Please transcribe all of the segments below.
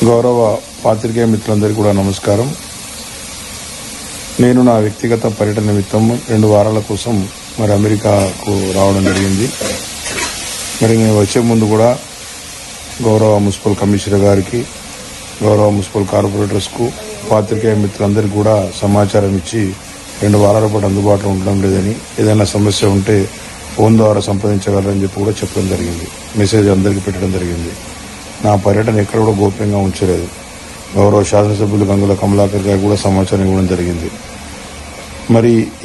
గౌరవ పాత్రికేయ మిత్రులందరికీ కూడా నమస్కారం. నేను నా వ్యక్తిగత పర్యటన నిమిత్తం 2 వారాల కోసం అమెరికాకు రావడం జరిగింది. నేను వచ్చే ముందు కూడా గౌరవ మున్సిపల్ కమిషనర్ గారికి, గౌరవ మున్సిపల్ కార్పొరేటర్స్కు, పాత్రికేయ మిత్రులందరికీ కూడా సమాచారం ఇచ్చి 2 వారాల పాటు అందుబాటులో ఉండడం లేదని, ఏదైనా సమస్య ఉంటే ఫోన్ ద్వారా సంప్రదించగలరని చెప్పి కూడా చెప్పడం జరిగింది. మెసేజ్ అందరికీ పెట్టడం జరిగింది. నా పర్యటన ఎక్కడ కూడా గోప్యంగా ఉంచలేదు. గౌరవ శాసనసభ్యులు గంగుల కమలాకర్ గారు కూడా సమాచారం ఇవ్వడం జరిగింది.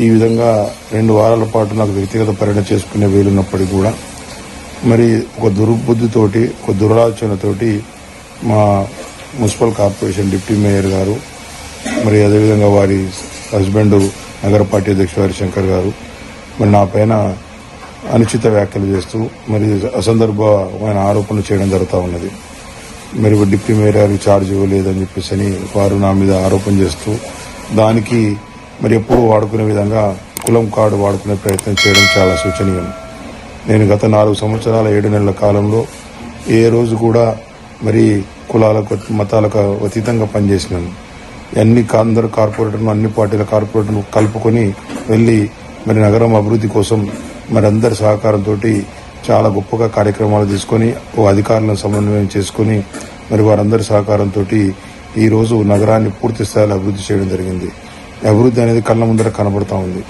ఈ విధంగా 2 వారాల పాటు నాకు వ్యక్తిగత పర్యటన చేసుకునే వీలున్నప్పటికీ కూడా ఒక దుర్బుద్ధితోటి, ఒక దురాలోచనతోటి మా మున్సిపల్ కార్పొరేషన్ డిప్యూటీ మేయర్ గారు, అదేవిధంగా వారి హస్బెండ్ నగర పార్టీ అధ్యక్షుడు హరిశంకర్ గారు నా పైన అనుచిత వ్యాఖ్యలు చేస్తూ అసందర్భమైన ఆరోపణలు చేయడం జరుగుతూ ఉన్నది. డిప్యూటీ మేయర్ గారికి ఛార్జ్ ఇవ్వలేదని చెప్పేసి వారు నా మీద ఆరోపణ చేస్తూ, దానికి ఎప్పుడు వాడుకునే విధంగా కులం కార్డు వాడుకునే ప్రయత్నం చేయడం చాలా శోచనీయం. నేను గత 4 సంవత్సరాల 7 నెలల కాలంలో ఏ రోజు కూడా కులాలకు, మతాలకు అతీతంగా పనిచేసినాను. అందరు కార్పొరేటర్ను, అన్ని పార్టీల కార్పొరేటర్ను కలుపుకొని వెళ్లి నగరం అభివృద్ధి కోసం అందరి సహకారంతో చాలా గొప్పగా కార్యక్రమాలు తీసుకొని అధికారులను సమన్వయం చేసుకుని వారందరి సహకారంతో ఈ రోజు నగరాన్ని పూర్తి స్థాయిలో అభివృద్ధి చేయడం జరిగింది. అభివృద్ధి అనేది కళ్ళ ముందర కనబడతా ఉంది.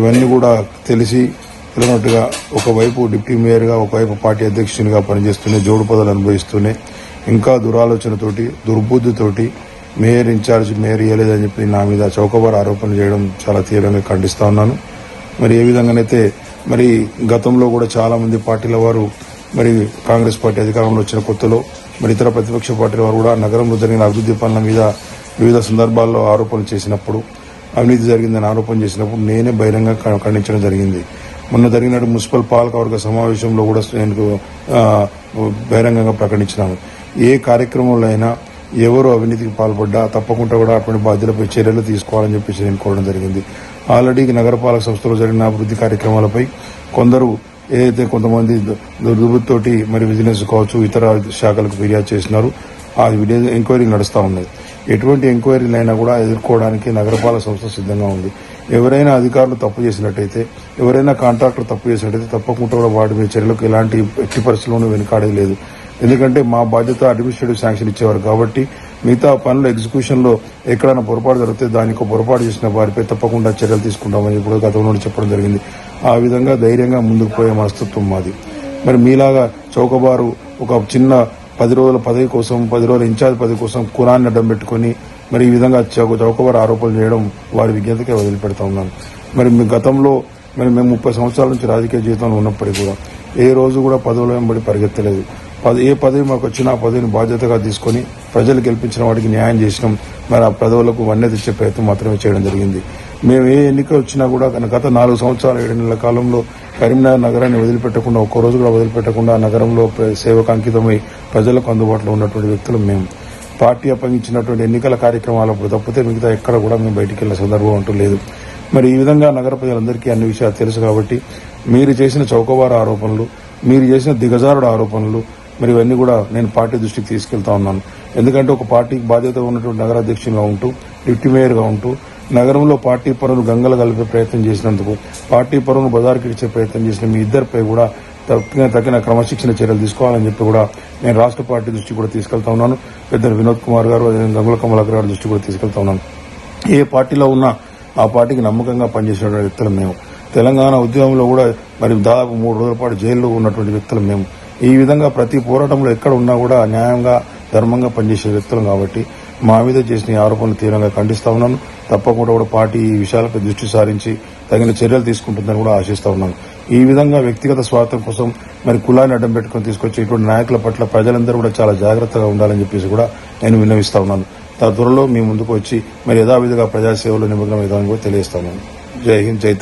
ఇవన్నీ కూడా తెలిసినట్టుగా ఒకవైపు డిప్యూటీ మేయర్గా, ఒకవైపు పార్టీ అధ్యక్షునిగా పనిచేస్తూనే, జోడు పదవులు అనుభవిస్తూనే, ఇంకా దురాలోచనతోటి, దుర్బుద్ధితోటి మేయర్ మేయర్ ఇవ్వలేదని చెప్పి నా మీద చౌకబారు ఆరోపణలు చేయడం చాలా తీవ్రంగా ఖండిస్తా ఉన్నాను. ఏ విధంగానైతే గతంలో కూడా చాలా మంది పార్టీల వారు కాంగ్రెస్ పార్టీ అధికారంలో వచ్చిన కొత్తలో ఇతర ప్రతిపక్ష పార్టీల వారు కూడా నగరంలో జరిగిన అభివృద్ధి పనుల మీద వివిధ సందర్భాల్లో ఆరోపణలు చేసినప్పుడు, అవినీతి జరిగిందని ఆరోపణ చేసినప్పుడు నేనే బహిరంగంగా ఖండించడం జరిగింది. మొన్న జరిగిన మున్సిపల్ పాలకవర్గ సమావేశంలో కూడా నేను బహిరంగంగా ప్రకటించినాను. ఏ కార్యక్రమంలో అయినా ఎవరు అవినీతికి పాల్పడ్డా తప్పకుండా కూడా అటువంటి బాధ్యులపై చర్యలు తీసుకోవాలని చెప్పేసి నేను కోరడం జరిగింది. ఆల్రెడీ నగరపాలక సంస్థలో జరిగిన అభివృద్ధి కార్యక్రమాలపై కొంతమంది దుర్బుద్ధితోటి విజిలెన్స్ కావచ్చు, ఇతర శాఖలకు ఫిర్యాదు చేసినారు. ఆ ఎంక్వైరీ నడుస్తూ ఉన్నది. ఎటువంటి ఎంక్వైరీలైనా కూడా ఎదుర్కోవడానికి నగరపాలక సంస్థ సిద్ధంగా ఉంది. ఎవరైనా అధికారులు తప్పు చేసినట్టయితే, ఎవరైనా కాంట్రాక్టర్ తప్పు చేసినట్టయితే తప్పకుండా కూడా వాటి మీద చర్యలకు ఎలాంటి ఎట్టి పరిస్థితుల్లోనూ వెనుకాడేది లేదు. ఎందుకంటే మా బాధ్యత అడ్మినిస్ట్రేటివ్ శాంక్షన్ ఇచ్చేవారు కాబట్టి మిగతా పనుల ఎగ్జిక్యూషన్ లో ఎక్కడైనా పొరపాటు జరిగితే దానికి పొరపాటు చేసిన వారిపై తప్పకుండా చర్యలు తీసుకుంటామని కూడా గతంలో చెప్పడం జరిగింది. ఆ విధంగా ధైర్యంగా ముందుకు పోయే మనస్తత్వం మాది. మీలాగా చౌకబారు ఒక చిన్న 10 రోజుల పదవి కోసం, 10 రోజుల ఇన్ఛార్జ్ పదవి కోసం కులాన్ని అడ్డం పెట్టుకుని ఈ విధంగా చౌకబారు ఆరోపణలు చేయడం వారి విజ్ఞతకే వదిలిపెడతా ఉన్నాను. గతంలో మేము 30 సంవత్సరాల నుంచి రాజకీయ జీవితంలో ఉన్నప్పటికీ కూడా ఏ రోజు కూడా పదవుల వెంబడి పరిగెత్తలేదు. ఏ పదవి మాకు వచ్చినా ఆ పదవిని బాధ్యతగా తీసుకుని ప్రజలు గెలిపించిన వాటికి న్యాయం చేసినాం. ఆ పదవులకు వన్నె తెచ్చే ప్రయత్నం మాత్రమే చేయడం జరిగింది. మేము ఏ ఎన్నిక వచ్చినా కూడా గత 4 సంవత్సరాల 7 నెలల కాలంలో కరీంనగర్ నగరాన్ని వదిలిపెట్టకుండా, ఒక్కరోజు కూడా వదిలిపెట్టకుండా నగరంలో సేవకు అంకితమై ప్రజలకు అందుబాటులో ఉన్నటువంటి వ్యక్తులు మేము. పార్టీ అప్పగించినటువంటి ఎన్నికల కార్యక్రమాలప్పుడు తప్పితే మిగతా ఎక్కడ కూడా మేము బయటికి వెళ్లిన సందర్భం అంటూ లేదు. ఈ విధంగా నగర ప్రజలందరికీ అన్ని విషయాలు తెలుసు కాబట్టి మీరు చేసిన చౌకబారు ఆరోపణలు, మీరు చేసిన దిగజారుడు ఆరోపణలు ఇవన్నీ కూడా నేను పార్టీ దృష్టికి తీసుకెళ్తా ఉన్నాను. ఎందుకంటే ఒక పార్టీకి బాధ్యత ఉన్నటువంటి నగర అధ్యక్షునిగా ఉంటూ, డిప్యూటీ మేయర్గా ఉంటూ నగరంలో పార్టీ పరువును గంగలు కలిపే ప్రయత్నం చేసినందుకు, పార్టీ పరువును బజారుకి ఇచ్చే ప్రయత్నం చేసిన మీ ఇద్దరిపై కూడా తగిన క్రమశిక్షణ చర్యలు తీసుకోవాలని చెప్పి కూడా నేను రాష్ట్ర పార్టీ దృష్టికి కూడా తీసుకెళ్తా ఉన్నాను. పెద్దలు వినోద్ కుమార్ గారు, గంగుల కమలాకర్ గారి దృష్టికి కూడా తీసుకెళ్తా ఉన్నాను. ఏ పార్టీలో ఉన్నా ఆ పార్టీకి నమ్మకంగా పనిచేసిన వ్యక్తులు మేము. తెలంగాణ ఉద్యమంలో కూడా దాదాపు 3 రోజుల పాటు జైల్లో ఉన్నటువంటి వ్యక్తులు మేము. ఈ విధంగా ప్రతి పోరాటంలో ఎక్కడ ఉన్నా కూడా న్యాయంగా, ధర్మంగా పనిచేసే వ్యక్తులు కాబట్టి మా మీద చేసిన ఆరోపణలు తీవ్రంగా ఖండిస్తా ఉన్నాను. తప్పకుండా కూడా పార్టీ ఈ విషయాలపై దృష్టి సారించి తగిన చర్యలు తీసుకుంటుందని కూడా ఆశిస్తా ఉన్నాను. ఈ విధంగా వ్యక్తిగత స్వార్థం కోసం కులాన్ని అడ్డం పెట్టుకుని తీసుకొచ్చే ఇటువంటి నాయకుల పట్ల ప్రజలందరూ కూడా చాలా జాగ్రత్తగా ఉండాలని చెప్పేసి కూడా నేను విన్నవిస్తా ఉన్నాను. త్వరలో మీ ముందుకు వచ్చి యథావిధిగా ప్రజాసేవలో నిమగ్నం అవుతామని కూడా తెలియజేస్తా ఉన్నాను. జై హింద్, జై తెలంగాణ.